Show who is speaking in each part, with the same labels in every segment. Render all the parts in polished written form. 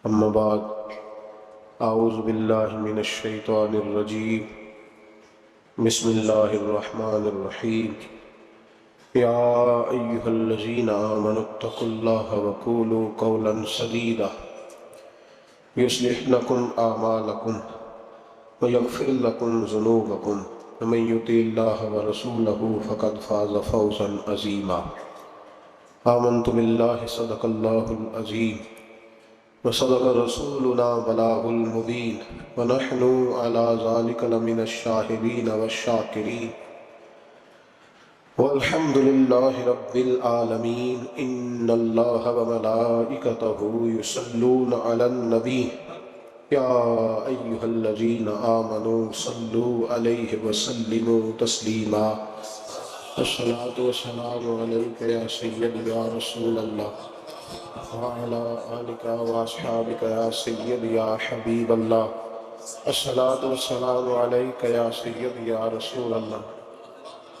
Speaker 1: اما بعد اعوذ باللہ من الشیطان الرجیم بسم اللہ الرحمن الرحیم یا ایہا الذین آمنوا اتقوا اللہ وقولوا قولا سدیدا یصلح لکم اعمالکم ویغفر لکم ذنوبکم ومن یطع اللہ ورسولہ فقد فاز فوزا عظیما آمنت باللہ صدق اللہ العظیم وصدق رسولنا بلاغ المبین ونحن على ذلك لمن الشاہدین والشاکرین والحمد للہ رب العالمین ان اللہ وملائکتہ یصلون علی النبی یا ایہا الذین آمنوا صلوا علیہ وسلموا تسلیما الصلاة والسلام علیک یا سید یا رسول اللہ وعلى آلك وأصحابك يا سيد يا حبيب الله الصلاة والسلام عليك يا سيد يا رسول الله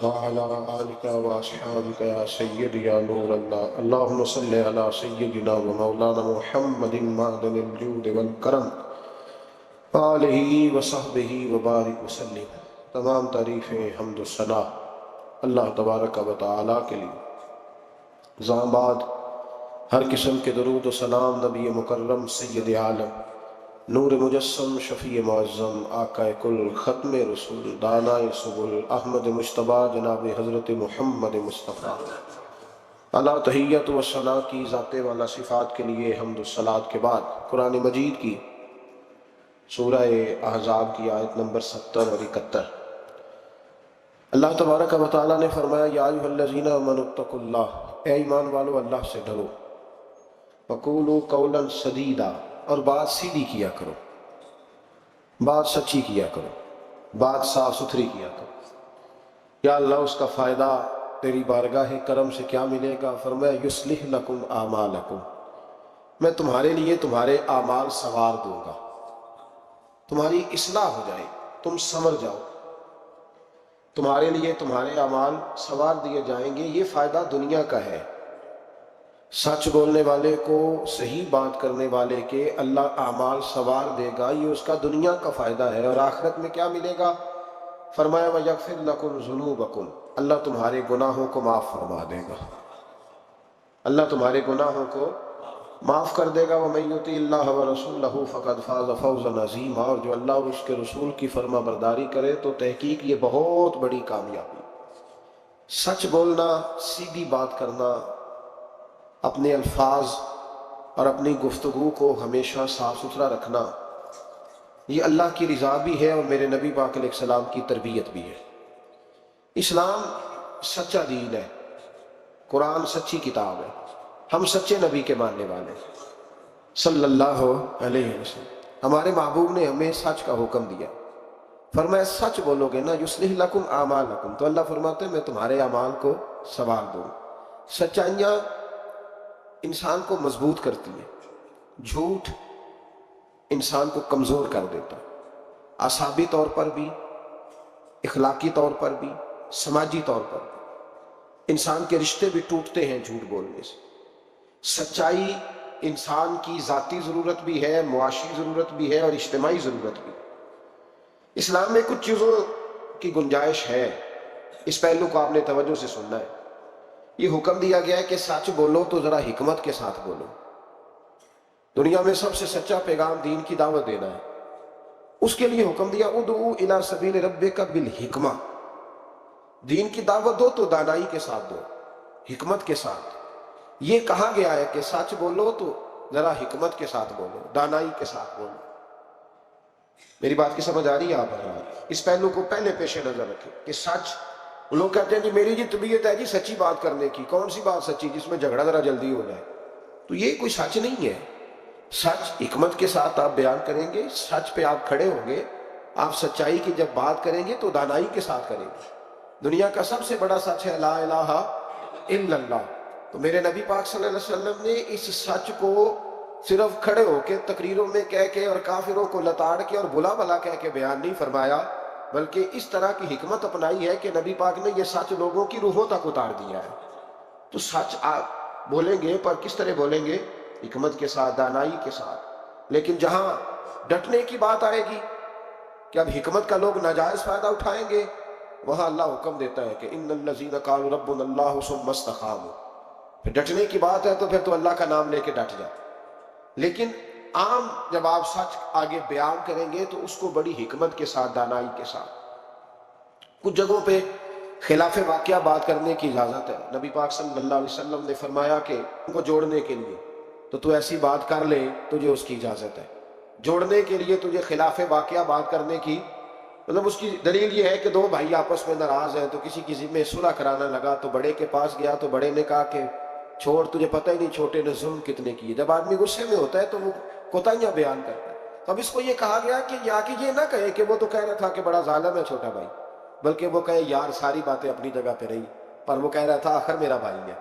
Speaker 1: وعلى آلك وأصحابك يا سيد يا نور الله اللهم صل على سيدنا ومولانا محمد معدن الجود والكرم وآله وصحبه وبارك وسلم. تمام تعریفیں حمد و ثنا اللہ تبارک و تعالیٰ کے لیے. زام بعد ہر قسم کے درود و سلام نبی مکرم سید عالم نور مجسم شفیع معظم آقا کل ختم رسول دانائے سبل احمد مجتبیٰ جناب حضرت محمد مصطفیٰ علی تحیت و ثنا کی ذات والا صفات کے لیے حمد و صلات کے بعد قرآن مجید کی سورہ احزاب کی آیت نمبر 70 اور 71. اللہ تبارک و تعالیٰ نے فرمایا یا ایھا الذین آمنوا اتقوا اللہ، اے ایمان والو اللہ سے ڈرو، وقولوا قولا سدیدا، اور بات سیدھی کیا کرو، بات سچی کیا کرو، بات صاف ستھری کیا کرو. یا اللہ اس کا فائدہ تیری بارگاہ کرم سے کیا ملے گا؟ فرمایا یصلح لکم اعمالکم، میں تمہارے لیے تمہارے اعمال سنوار دوں گا، تمہاری اصلاح ہو جائے، تم سنور جاؤ، تمہارے لیے تمہارے اعمال سنوار دیے جائیں گے. یہ فائدہ دنیا کا ہے. سچ بولنے والے کو، صحیح بات کرنے والے کے اللہ اعمال سنوار دے گا، یہ اس کا دنیا کا فائدہ ہے. اور آخرت میں کیا ملے گا؟ فرمایا وَيَغْفِرْ لَكُمْ ذُنُوبَكُمْ، اللہ تمہارے گناہوں کو معاف فرما دے گا، اللہ تمہارے گناہوں کو معاف کر دے گا. وَمَن يُطِعِ اللَّهَ وَرَسُولَهُ فَقَدْ فَازَ فَوْزًا عَظِيمًا، اور جو اللہ اور اس کے رسول کی فرما برداری کرے تو تحقیق یہ بہت بڑی کامیابی. سچ بولنا، سیدھی بات کرنا، اپنے الفاظ اور اپنی گفتگو کو ہمیشہ صاف ستھرا رکھنا، یہ اللہ کی رضا بھی ہے اور میرے نبی پاک علیہ السلام کی تربیت بھی ہے. اسلام سچا دین ہے، قرآن سچی کتاب ہے، ہم سچے نبی کے ماننے والے صلی اللہ علیہ وسلم. ہمارے محبوب نے ہمیں سچ کا حکم دیا، فرمایا سچ بولو گے نا یصلح لکم اعمالکم، تو اللہ فرماتے ہیں میں تمہارے اعمال کو سنوار دوں. سچائیاں انسان کو مضبوط کرتی ہیں، جھوٹ انسان کو کمزور کر دیتا ہے، اعصابی طور پر بھی، اخلاقی طور پر بھی، سماجی طور پر بھی. انسان کے رشتے بھی ٹوٹتے ہیں جھوٹ بولنے سے. سچائی انسان کی ذاتی ضرورت بھی ہے، معاشی ضرورت بھی ہے اور اجتماعی ضرورت بھی. اسلام میں کچھ چیزوں کی گنجائش ہے، اس پہلو کو آپ نے توجہ سے سننا ہے. یہ حکم دیا گیا ہے کہ سچ بولو تو ذرا حکمت کے ساتھ بولو. دنیا میں سب سے سچا پیغام دین کی دعوت دینا ہے، اس کے لیے حکم دیا ادعو الی سبیل ربک بالحکمہ، دین کی دعوت دو تو دانائی کے ساتھ دو، حکمت کے ساتھ. یہ کہا گیا ہے کہ سچ بولو تو ذرا حکمت کے ساتھ بولو، دانائی کے ساتھ بولو. میری بات کی سمجھ آ رہی ہے آپ حضرات؟ اس پہلو کو پہلے پیش نظر رکھیں کہ سچ. لوگ کہتے ہیں جی میری جی طبیعت ہے جی سچی بات کرنے کی. کون سی بات سچی جس میں جھگڑا ذرا جلدی ہو جائے؟ تو یہ کوئی سچ نہیں ہے. سچ حکمت کے ساتھ آپ بیان کریں گے، سچ پہ آپ کھڑے ہوں گے، آپ سچائی کی جب بات کریں گے تو دانائی کے ساتھ کریں گے. دنیا کا سب سے بڑا سچ ہے لا الہ الا اللہ. تو میرے نبی پاک صلی اللہ علیہ وسلم نے اس سچ کو صرف کھڑے ہو کے تقریروں میں کہہ کے اور کافروں کو لتاڑ کے اور بلا بلا کہہ کے بیان نہیں فرمایا، بلکہ اس طرح کی حکمت اپنائی ہے کہ نبی پاک نے یہ سچ لوگوں کی روحوں تک اتار دیا ہے. تو سچ آپ بولیں گے پر کس طرح بولیں گے؟ حکمت کے ساتھ، دانائی کے ساتھ. لیکن جہاں ڈٹنے کی بات آئے گی کہ اب حکمت کا لوگ ناجائز فائدہ اٹھائیں گے، وہاں اللہ حکم دیتا ہے کہ ان الذین قالوا ربنا اللہ ثم استقاموا. پھر ڈٹنے کی بات ہے تو پھر تو اللہ کا نام لے کے ڈٹ جائے. لیکن عام جب آپ سچ آگے بیان کریں گے تو اس کو بڑی حکمت کے ساتھ، دانائی کے ساتھ. کچھ جگہوں پہ خلاف واقعہ بات کرنے کی اجازت ہے. نبی پاک صلی اللہ علیہ وسلم نے فرمایا کہ ان کو جوڑنے کے لیے تو ایسی بات کر لے، تجھے اس کی اجازت ہے. جوڑنے کے لیے تجھے خلاف واقعہ بات کرنے کی، مطلب اس کی دلیل یہ ہے کہ دو بھائی آپس میں ناراض ہیں تو کسی میں صلح کرانا لگا تو بڑے کے پاس گیا تو بڑے نے کہا کہ چھوڑ، تجھے پتہ ہی نہیں چھوٹے نے ظلم کتنے کیے. جب آدمی غصے میں ہوتا ہے تو وہ کوتاہیاں بیان کرتا ہے. تو اب اس کو یہ کہا گیا کہ یہ نہ کہے کہ وہ تو کہہ رہا تھا کہ بڑا ظالم ہے چھوٹا بھائی، بلکہ وہ کہے یار ساری باتیں اپنی جگہ پہ رہی، پر وہ کہہ رہا تھا آخر میرا بھائی ہے،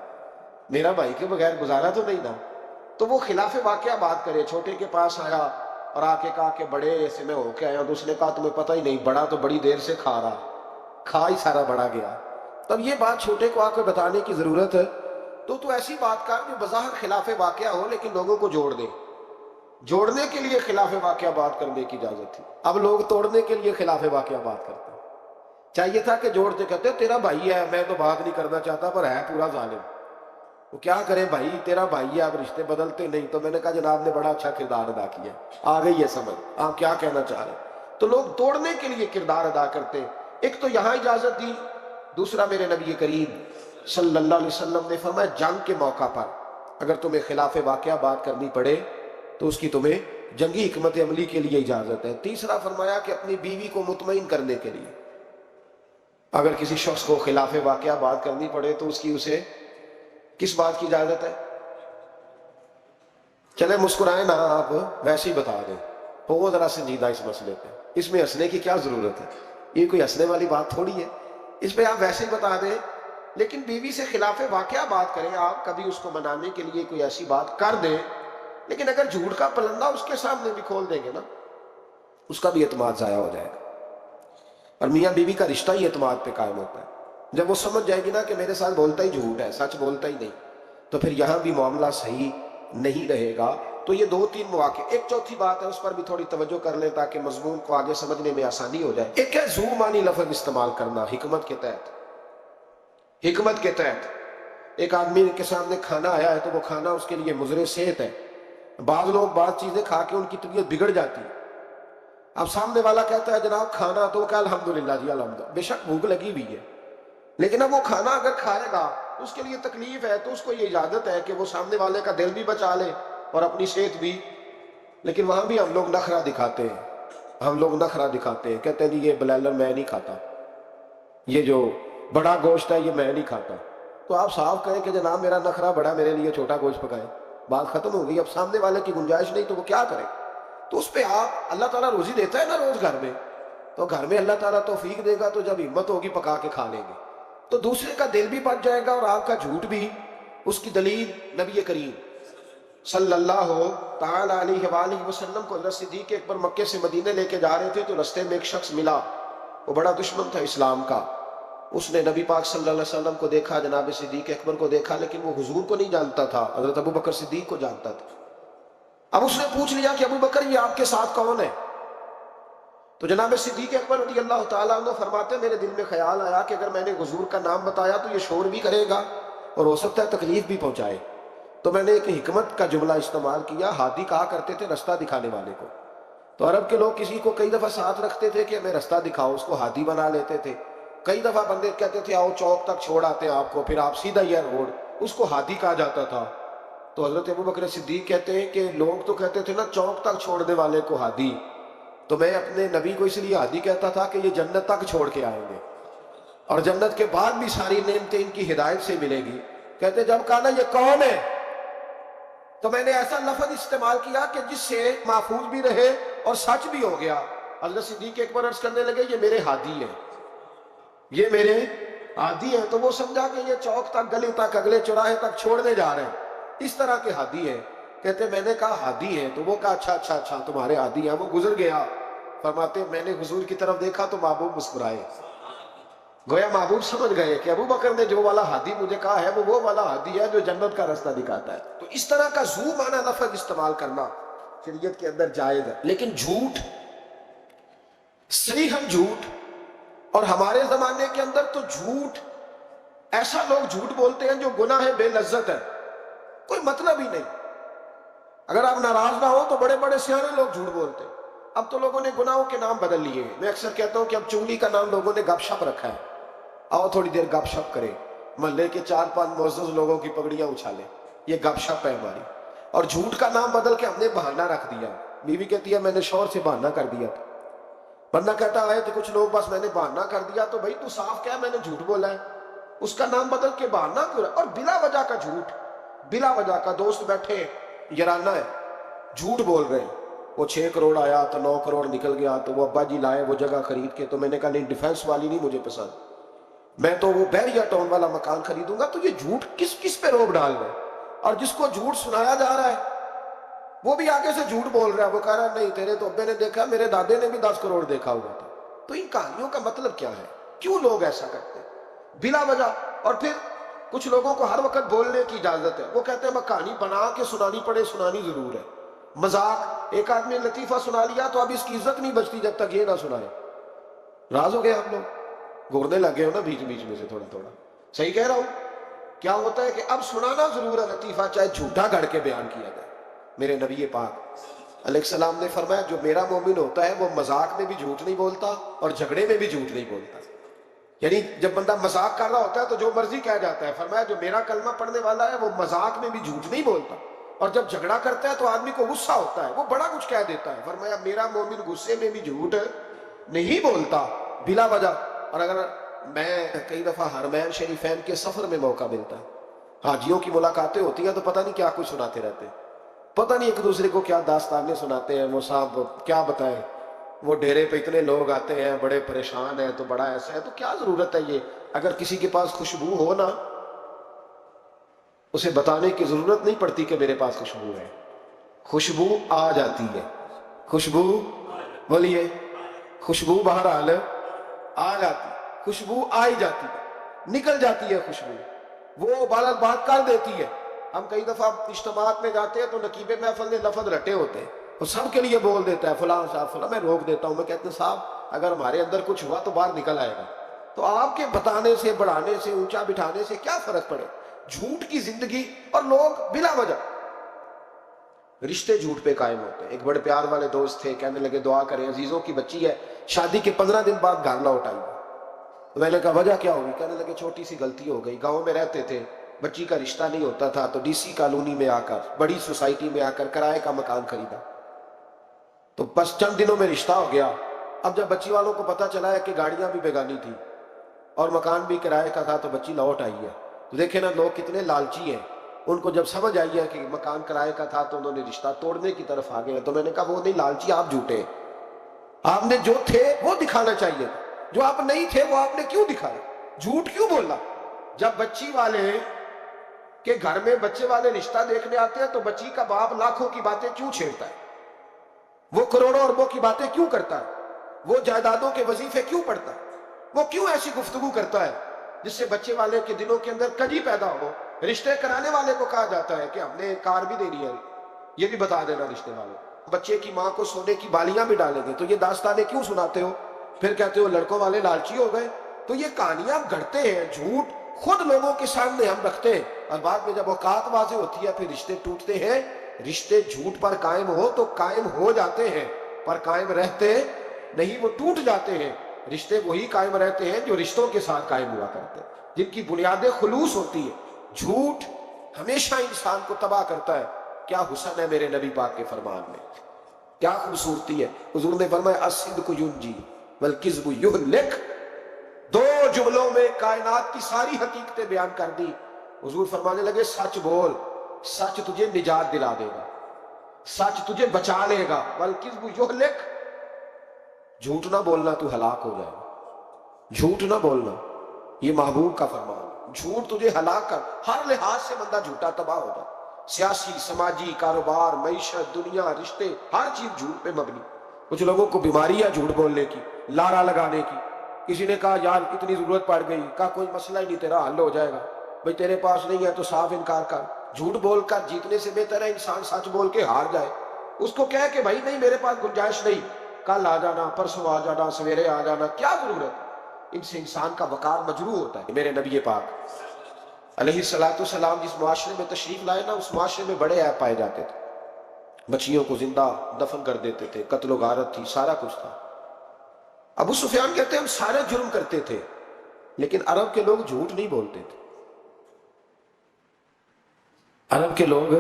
Speaker 1: میرا بھائی کے بغیر گزارا تو نہیں نا. تو وہ خلاف واقعہ بات کرے. چھوٹے کے پاس آیا اور آ کے کہا کہ بڑے ایسے میں ہو کے آیا. تو اس نے کہا تمہیں پتہ ہی نہیں، بڑا تو بڑی دیر سے کھا رہا، کھا ہی سارا بڑا گیا. تب یہ بات چھوٹے کو آ کے بتانے کی ضرورت ہے. تو ایسی بات کر جو بظاہر خلاف واقعہ ہو لیکن لوگوں کو جوڑ دے. جوڑنے کے لیے خلاف واقعہ بات کرنے کی اجازت تھی. اب لوگ توڑنے کے لیے خلاف واقعہ بات کرتے ہیں. چاہیے تھا کہ جوڑتے، کہتے تیرا بھائی ہے، میں تو بات نہیں کرنا چاہتا پر ہے پورا ظالم. وہ کیا کرے بھائی، تیرا بھائی ہے، اب رشتے بدلتے نہیں. تو میں نے کہا جناب نے بڑا اچھا کردار ادا کیا، آ گئی ہے سمجھ آپ کیا کہنا چاہ رہے ہیں. تو لوگ توڑنے کے لیے کردار ادا کرتے. ایک تو یہاں اجازت دی، دوسرا میرے نبی کریم صلی اللہ علیہ وسلم نے فرمایا جنگ کے موقع پر اگر تمہیں خلاف واقعہ بات کرنی پڑے تو اس کی تمہیں جنگی حکمت عملی کے لیے اجازت ہے. تیسرا فرمایا کہ اپنی بیوی کو مطمئن کرنے کے لیے اگر کسی شخص کو خلاف واقعہ بات کرنی پڑے تو اسے کس بات کی اجازت ہے؟ چلے مسکرائیں نا آپ، ویسے ہی بتا دیں. ہو ذرا سنجیدہ اس مسئلے پہ، اس میں ہنسنے کی کیا ضرورت ہے؟ یہ کوئی ہنسنے والی بات تھوڑی ہے. اس پہ آپ ویسے ہی بتا دیں. لیکن بیوی سے خلاف واقعہ بات کریں آپ، کبھی اس کو منانے کے لیے کوئی ایسی بات کر دیں، لیکن اگر جھوٹ کا پلندہ اس کے سامنے بھی کھول دیں گے نا، اس کا بھی اعتماد ضائع ہو جائے گا. اور میاں بیوی کا رشتہ ہی اعتماد پہ قائم ہوتا ہے. جب وہ سمجھ جائے گی نا کہ میرے ساتھ بولتا ہی جھوٹ ہے، سچ بولتا ہی نہیں، تو پھر یہاں بھی معاملہ صحیح نہیں رہے گا. تو یہ دو تین مواقع. ایک چوتھی بات ہے، اس پر بھی تھوڑی توجہ کر لیں تاکہ مضمون کو آگے سمجھنے میں آسانی ہو جائے. ایک ہے ذو معنی لفظ استعمال کرنا حکمت کے تحت. حکمت کے تحت ایک آدمی کے سامنے کھانا آیا ہے تو وہ کھانا اس کے لیے مضر صحت ہے. بعض لوگ بعض چیزیں کھا کے ان کی طبیعت بگڑ جاتی ہے. اب سامنے والا کہتا ہے جناب کھانا، تو وہ کہا الحمدللہ جی الحمدللہ، بے شک بھوک لگی ہوئی ہے، لیکن اب وہ کھانا اگر کھائے گا اس کے لیے تکلیف ہے تو اس کو یہ اجازت ہے کہ وہ سامنے والے کا دل بھی بچا لے اور اپنی صحت بھی. لیکن وہاں بھی ہم لوگ نخرہ دکھاتے ہیں، کہتے ہیں جی یہ بلالر میں نہیں کھاتا، یہ جو بڑا گوشت ہے یہ میں نہیں کھاتا. تو آپ صاف کہیں کہ جناب میرا نخرہ بڑا، میرے لیے چھوٹا گوشت پکائے، بات ختم ہو گئی. اب سامنے والے کی گنجائش نہیں تو وہ کیا کرے؟ تو اس پہ آپ، اللہ تعالیٰ روزی دیتا ہے نا روز گھر میں، تو گھر میں اللہ تعالیٰ توفیق دے گا تو جب ہمت ہوگی پکا کے کھا لیں گے. تو دوسرے کا دل بھی بچ جائے گا اور آپ کا جھوٹ بھی. اس کی دلیل نبی کریم صلی اللہ تعالی علیہ وآلہ وسلم کو حضرت صدیق اکبر مکے سے مدینے لے کے جا رہے تھے تو رستے میں ایک شخص ملا، وہ بڑا دشمن تھا اسلام کا. اس نے نبی پاک صلی اللہ علیہ وسلم کو دیکھا، جناب صدیق اکبر کو دیکھا، لیکن وہ حضور کو نہیں جانتا تھا، حضرت ابو بکر صدیق کو جانتا تھا. اب اس نے پوچھ لیا کہ ابو بکر یہ آپ کے ساتھ کون ہے؟ تو جناب صدیق اکبر رضی اللہ تعالیٰ عنہ فرماتے میرے دل میں خیال آیا کہ اگر میں نے حضور کا نام بتایا تو یہ شور بھی کرے گا اور ہو سکتا ہے تکلیف بھی پہنچائے. تو میں نے ایک حکمت کا جملہ استعمال کیا. ہادی کہا کرتے تھے رستہ دکھانے والے کو. تو عرب کے لوگ کسی کو کئی دفعہ ساتھ رکھتے تھے کہ ہمیں رستہ دکھاؤ، اس کو ہادی بنا لیتے تھے. کئی دفعہ بندے کہتے تھے آؤ چوک تک چھوڑ آتے ہیں آپ کو، پھر آپ سیدھا یہ روڈ، اس کو ہادی کہا جاتا تھا. تو حضرت ابو بکر صدیق کہتے ہیں کہ لوگ تو کہتے تھے نا چوک تک چھوڑنے والے کو ہادی، تو میں اپنے نبی کو اس لیے ہادی کہتا تھا کہ یہ جنت تک چھوڑ کے آئیں گے اور جنت کے بعد بھی ساری نعمتیں ان کی ہدایت سے ملے گی. کہتے جب کہا نا یہ کون ہے تو میں نے ایسا لفظ استعمال کیا کہ جس سے محفوظ بھی رہے اور سچ بھی ہو گیا. حضرت صدیق ایک بار عرض کرنے لگے یہ میرے ہادی ہیں، یہ میرے ہادی ہیں. تو وہ سمجھا کہ یہ چوک تک، گلی تک، اگلے چوراہے تک چھوڑنے جا رہے ہیں، اس طرح کے ہادی ہیں. کہتے میں نے کہا ہادی ہیں، تو وہ کہا اچھا اچھا اچھا تمہارے ہادی ہیں. وہ گزر گیا. فرماتے میں نے حضور کی طرف دیکھا تو محبوب مسکرائے، گویا محبوب سمجھ گئے کہ ابو بکر نے جو والا ہادی مجھے کہا ہے وہ والا ہادی ہے جو جنت کا راستہ دکھاتا ہے. تو اس طرح کا ذو معنی لفظ استعمال کرنا شریعت کے اندر جائز ہے، لیکن جھوٹ، صریحاً جھوٹ، اور ہمارے زمانے کے اندر تو جھوٹ، ایسا لوگ جھوٹ بولتے ہیں جو گناہ ہے، بے لذت ہے، کوئی مطلب ہی نہیں۔ اگر آپ ناراض نہ ہو تو بڑے بڑے سیانے لوگ جھوٹ بولتے ہیں۔ اب تو لوگوں نے گناہوں کے نام بدل لیے ہیں۔ میں اکثر کہتا ہوں کہ اب چنگلی کا نام لوگوں نے گپ شپ رکھا ہے، آؤ تھوڑی دیر گپ شپ کریں، محلے کے 4-5 معزز لوگوں کی پگڑیاں اچھالیں، یہ گپ شپ ہے ہماری۔ اور جھوٹ کا نام بدل کے ہم نے بہانہ رکھ دیا۔ بیوی کہتی ہے میں نے شوہر سے بہانہ کر دیا تھا، بندہ کہتا ہے تو کچھ لوگ بس میں نے بہانہ کر دیا، تو بھائی تو صاف کہہ میں نے جھوٹ بولا ہے، اس کا نام بدل کے بہانہ کیوں رہا؟ اور بلا وجہ کا جھوٹ، بلا وجہ کا، دوست بیٹھے یارانہ ہے، جھوٹ بول رہے ہیں، وہ 6 کروڑ آیا تو 9 کروڑ نکل گیا، تو وہ ابا جی لائے وہ جگہ خرید کے، تو میں نے کہا نہیں ڈیفینس والی نہیں مجھے پسند، میں تو وہ بحریہ ٹاؤن والا مکان خریدوں گا۔ تو یہ جھوٹ کس پہ روب ڈال رہے ہیں؟ اور جس کو جھوٹ سنایا جا رہا ہے وہ بھی آگے سے جھوٹ بول رہا ہے، وہ کہہ رہا ہے نہیں تیرے تو ابے نے دیکھا، میرے دادے نے بھی 10 کروڑ دیکھا ہوا تھا۔ تو ان کہانیوں کا مطلب کیا ہے؟ کیوں لوگ ایسا کرتے ہیں بلا وجہ؟ اور پھر کچھ لوگوں کو ہر وقت بولنے کی اجازت ہے، وہ کہتے ہیں میں کہانی بنا کے سنانی پڑے، سنانی ضرور ہے۔ مذاق، ایک آدمی نے لطیفہ سنا لیا تو اب اس کی عزت نہیں بچتی جب تک یہ نہ سنائے۔ راز ہو گئے آپ لوگ، گھورنے لگے ہو نا بیچ میں سے تھوڑا تھوڑا، صحیح کہہ رہا ہوں؟ کیا ہوتا ہے کہ اب سنانا ضرور ہے لطیفہ، چاہے جھوٹا گھڑ کے بیان کیا جائے۔ میرے نبی پاک علیہ السلام نے فرمایا جو میرا مومن ہوتا ہے وہ مذاق میں بھی جھوٹ نہیں بولتا اور جھگڑے میں بھی جھوٹ نہیں بولتا۔ یعنی جب بندہ مذاق کر رہا ہوتا ہے تو جو مرضی کہہ جاتا ہے، فرمایا جو میرا کلمہ پڑھنے والا ہے وہ مذاق میں بھی جھوٹ نہیں بولتا، اور جب جھگڑا کرتا ہے تو آدمی کو غصہ ہوتا ہے وہ بڑا کچھ کہہ دیتا ہے، فرمایا میرا مومن غصے میں بھی جھوٹ نہیں بولتا بلا وجہ۔ اور اگر میں کئی دفعہ حرمین شریفین کے سفر میں موقع ملتا ہے، حاجیوں کی ملاقاتیں ہوتی ہیں تو پتہ نہیں کیا کچھ سناتے رہتے ہیں، پتہ نہیں ایک دوسرے کو کیا داستانیں سناتے ہیں، وہ صاحب کیا بتائیں، وہ ڈیرے پہ اتنے لوگ آتے ہیں بڑے پریشان ہیں تو بڑا ایسا ہے، تو کیا ضرورت ہے یہ؟ اگر کسی کے پاس خوشبو ہو نا، اسے بتانے کی ضرورت نہیں پڑتی کہ میرے پاس خوشبو ہے، خوشبو آ جاتی ہے، خوشبو بولیے، خوشبو بہرحال آ جاتی، خوشبو آئی جاتی ہے، نکل جاتی ہے خوشبو، وہ بات کر دیتی ہے۔ ہم کئی دفعہ اجتماعات میں جاتے ہیں تو نقیب محفل نے لفظ رٹے ہوتے ہیں، وہ سب کے لیے بول دیتا ہے فلاں صاحب فلاں، میں روک دیتا ہوں، میں کہتا ہوں صاحب اگر ہمارے اندر کچھ ہوا تو باہر نکل آئے گا، تو آپ کے بتانے سے، بڑھانے سے، اونچا بٹھانے سے کیا فرق پڑے؟ جھوٹ کی زندگی، اور لوگ بلا وجہ رشتے جھوٹ پہ قائم ہوتے ہیں۔ ایک بڑے پیار والے دوست تھے، کہنے لگے دعا کریں، عزیزوں کی بچی ہے، شادی کے 15 دن بعد گھر لوٹ آئی۔ تو میں نے کہا وجہ کیا ہوگی؟ کہنے لگے چھوٹی سی غلطی ہو گئی، گاؤں میں رہتے تھے، بچی کا رشتہ نہیں ہوتا تھا، تو ڈی سی کالونی میں آ کر، بڑی سوسائٹی میں آ کر کرائے کا مکان خریدا، تو بس چند دنوں میں رشتہ ہو گیا۔ اب جب بچی والوں کو پتہ چلا ہے کہ گاڑیاں بھی بیگانی تھی اور مکان بھی کرائے کا تھا تو بچی لوٹ آئی ہے، تو دیکھیں نا لوگ کتنے لالچی ہیں۔ ان کو جب سمجھ آئی ہے کہ مکان کرائے کا تھا تو انہوں نے رشتہ توڑنے کی طرف آ گئے۔ تو میں نے کہا وہ نہیں لالچی، آپ جھوٹے، آپ نے جو تھے وہ دکھانا چاہیے، جو آپ نہیں تھے وہ آپ نے کیوں دکھایا؟ جھوٹ کیوں بولا؟ جب بچی والے کے گھر میں بچے والے رشتہ دیکھنے آتے ہیں تو بچی کا باپ لاکھوں کی باتیں کیوں چھیڑتا ہے؟ وہ کروڑوں اربوں کی باتیں کیوں کرتا ہے؟ وہ جائیدادوں کے وظیفے کیوں پڑھتا ہے؟ وہ کیوں ایسی گفتگو کرتا ہے جس سے بچے والے کے دلوں کے اندر کجی پیدا ہو؟ رشتے کرانے والے کو کہا جاتا ہے کہ ہم نے کار بھی دینی ہے، یہ بھی بتا دینا رشتے والوں، بچے کی ماں کو سونے کی بالیاں بھی ڈالیں گے، تو یہ داستانیں کیوں سناتے ہو؟ پھر کہتے ہو لڑکوں والے لالچی ہو گئے۔ تو یہ کہانیاں گھڑتے ہیں، جھوٹ خود لوگوں کے سامنے ہم رکھتے ہیں، اور بعد میں جب اوقات واضح ہوتی ہے پھر رشتے ٹوٹتے ہیں۔ رشتے جھوٹ پر قائم ہو تو قائم ہو جاتے ہیں، پر قائم رہتے نہیں، وہ ٹوٹ جاتے ہیں۔ رشتے وہی قائم رہتے ہیں جو رشتوں کے ساتھ قائم ہوا کرتے ہیں، جن کی بنیادیں خلوص ہوتی ہے۔ جھوٹ ہمیشہ انسان کو تباہ کرتا ہے۔ کیا حسن ہے میرے نبی پاک کے فرمان میں، کیا خوبصورتی ہے۔ حضور نے فرمایا الصدق ینجی والکذب یہلک، دو جملوں میں کائنات کی ساری حقیقتیں بیان کر دی۔ حضور فرمانے لگے سچ بول، سچ تجھے نجات دلا دے گا، سچ تجھے بچا لے گا، والکذب یہلک، جھوٹ نہ بولنا تو ہلاک ہو جائے گا، جھوٹ نہ بولنا، یہ محبوب کا فرمان۔ جھوٹ تجھے ہلاک کر، ہر لحاظ سے بندہ جھوٹا تباہ ہو جائے، سیاسی، سماجی، کاروبار، معیشت، دنیا، رشتے، ہر چیز جھوٹ پہ مبنی۔ کچھ لوگوں کو بیماری ہے جھوٹ بولنے کی، لارا لگانے کی۔ کسی نے کہا یار اتنی ضرورت پڑ گئی، کہا کوئی مسئلہ ہی نہیں، تیرا حل ہو جائے گا، بھئی تیرے پاس نہیں ہے تو صاف انکار کر۔ جھوٹ بول کر جیتنے سے بہتر ہے انسان سچ بول کے ہار جائے۔ اس کو کہے کہ بھائی نہیں میرے پاس گنجائش نہیں، کل آ جانا، پرسوں آ جانا، سویرے آ جانا، کیا ضرورت؟ ان سے انسان کا وقار مجروح ہوتا ہے۔ میرے نبی پاک علیہ الصلوۃ والسلام جس معاشرے میں تشریف لائے نا، اس معاشرے میں بڑے عیب پائے جاتے تھے، بچیوں کو زندہ دفن کر دیتے تھے، قتل و غارت تھی، سارا کچھ تھا۔ ابو سفیان کہتے ہیں ہم سارے جرم کرتے تھے، لیکن عرب کے لوگ جھوٹ نہیں بولتے تھے۔ عرب کے لوگ،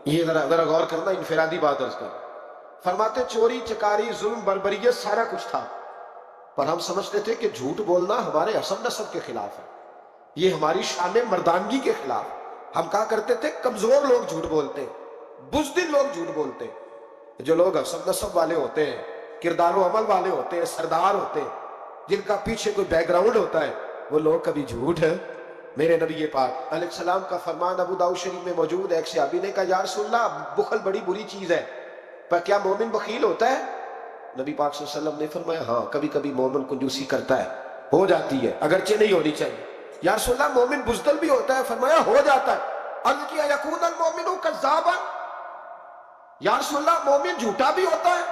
Speaker 1: یہ ذرا غور کرنا، انفرادی بات عرض کر، فرماتے چوری چکاری ظلم بربریت سارا کچھ تھا، پر ہم سمجھتے تھے کہ جھوٹ بولنا ہمارے حسب نسب کے خلاف ہے، یہ ہماری شان مردانگی کے خلاف۔ ہم کہا کرتے تھے کمزور لوگ جھوٹ بولتے، بزدل لوگ جھوٹ بولتے۔ جو لوگ حسب نسب والے ہوتے ہیں، کردار و عمل والے ہوتے ہیں، سردار ہوتے ہیں، جن کا پیچھے کوئی بیک گراؤنڈ ہوتا ہے، وہ لوگ کبھی جھوٹ ہے۔ میرے نبی پاک علیہ السلام کا فرمان ابو داؤد شریف میں موجود ہے، ایک صحابی نے کہا یا رسول اللہ بخل بڑی بری چیز ہے، پر کیا مومن بخیل ہوتا ہے؟ نبی پاک صلی اللہ علیہ وسلم نے فرمایا ہاں کبھی کبھی مومن کنجوسی کرتا ہے، ہو جاتی ہے، اگرچہ نہیں ہونی چاہیے۔ یا رسول اللہ مومن بزدل بھی ہوتا ہے؟ فرمایا ہو جاتا ہے۔ عرض کیا یکون المومن کذابا، یا رسول اللہ مومن جھوٹا بھی ہوتا ہے؟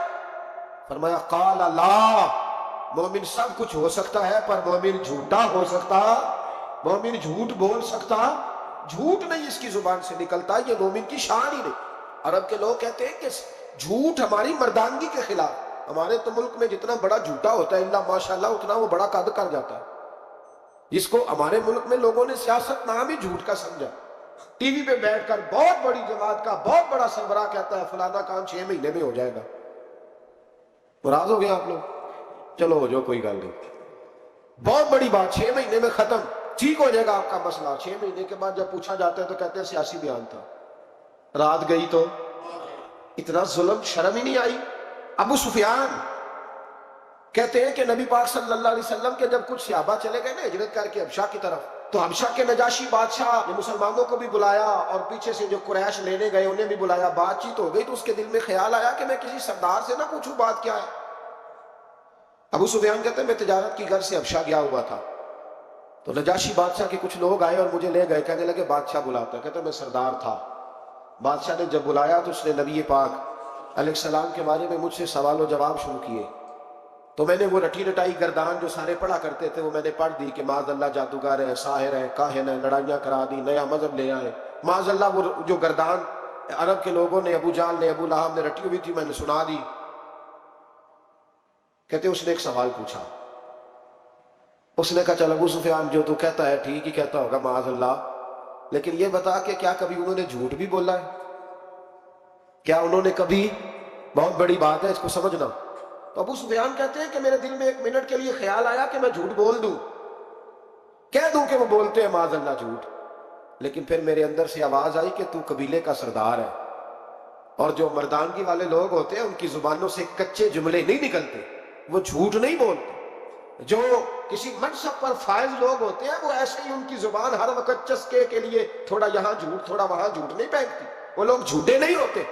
Speaker 1: فرمایا قال لا، مومن سب کچھ ہو سکتا ہے پر مومن جھوٹا ہو سکتا، مومن جھوٹ بول سکتا، جھوٹ نہیں اس کی زبان سے نکلتا، یہ مومن کی شان ہی نہیں۔ عرب کے لوگ کہتے ہیں کہ جھوٹ ہماری مردانگی کے خلاف۔ ہمارے تو ملک میں جتنا بڑا جھوٹا ہوتا ہے اللہ ماشاءاللہ اتنا وہ بڑا قد کر جاتا ہے، جس کو ہمارے ملک میں لوگوں نے سیاست نام ہی جھوٹ کا سمجھا۔ ٹی وی پہ بیٹھ کر بہت بڑی جماعت کا بہت بڑا سربراہ کہتا ہے فلانا کام 6 مہینے میں ہو جائے گا۔ ناراض ہو گئے آپ لوگ؟ چلو ہو جو، کوئی گل نہیں، بہت بڑی بات، 6 مہینے میں ختم، ٹھیک ہو جائے گا آپ کا مسئلہ۔ 6 مہینے کے بعد جب پوچھا جاتا ہے تو کہتے ہیں سیاسی بیان تھا، رات گئی تو۔ اتنا ظلم، شرم ہی نہیں آئی؟ ابو سفیان کہتے ہیں کہ نبی پاک صلی اللہ علیہ وسلم کے جب کچھ صحابہ چلے گئے نا ہجرت کر کے حبشہ کی طرف، تو حبشہ کے نجاشی بادشاہ نے مسلمانوں کو بھی بلایا اور پیچھے سے جو قریش لینے گئے انہیں بھی بلایا، بات چیت ہو گئی، تو اس کے دل میں خیال آیا کہ میں کسی سردار سے نہ پوچھوں بات کیا ہے۔ ابو سفیان کہتے ہیں میں تجارت کی غرض سے حبشہ گیا ہوا تھا، تو نجاشی بادشاہ کے کچھ لوگ آئے اور مجھے لے گئے، کہنے لگے بادشاہ بلاتا ہے، کہتے ہیں میں سردار تھا۔ بادشاہ نے جب بلایا تو اس نے نبی پاک علیہ السلام کے بارے میں مجھ سے سوال و جواب شروع کیے، تو میں نے وہ رٹی رٹائی گردان جو سارے پڑھا کرتے تھے وہ میں نے پڑھ دی کہ معاذ اللہ جادوگر ہے، ساحر ہے، کاہن ہے، لڑائیاں کرا دی، نیا مذہب لے آئے، معاذ اللہ۔ وہ جو گردان عرب کے لوگوں نے، ابو جہل نے، ابو لہب نے رٹی ہوئی تھی میں نے سنا دی۔ کہتے اس نے ایک سوال پوچھا، اس نے کہا چل ابو سفیان جو تو کہتا ہے ٹھیک ہی کہتا ہوگا معاذ اللہ، لیکن یہ بتا کہ کیا کبھی انہوں نے جھوٹ بھی بولا ہے؟ کیا انہوں نے کبھی، بہت بڑی بات ہے اس کو سمجھنا۔ تو ابو سفیان کہتے ہیں کہ میرے دل میں ایک منٹ کے لیے خیال آیا کہ میں جھوٹ بول دوں، کہہ دوں کہ وہ بولتے ہیں معاذ اللہ جھوٹ، لیکن پھر میرے اندر سے آواز آئی کہ تو قبیلے کا سردار ہے، اور جو مردانگی والے لوگ ہوتے ہیں ان کی زبانوں سے کچے جملے نہیں نکلتے، وہ جھوٹ نہیں بولتے۔ جو کسی منصب پر فائز لوگ ہوتے ہیں وہ ایسے ہی ان کی زبان ہر وقت چسکے کے لیے تھوڑا یہاں جھوٹ تھوڑا وہاں جھوٹ نہیں پھینکتی، وہ لوگ جھوٹے نہیں ہوتے۔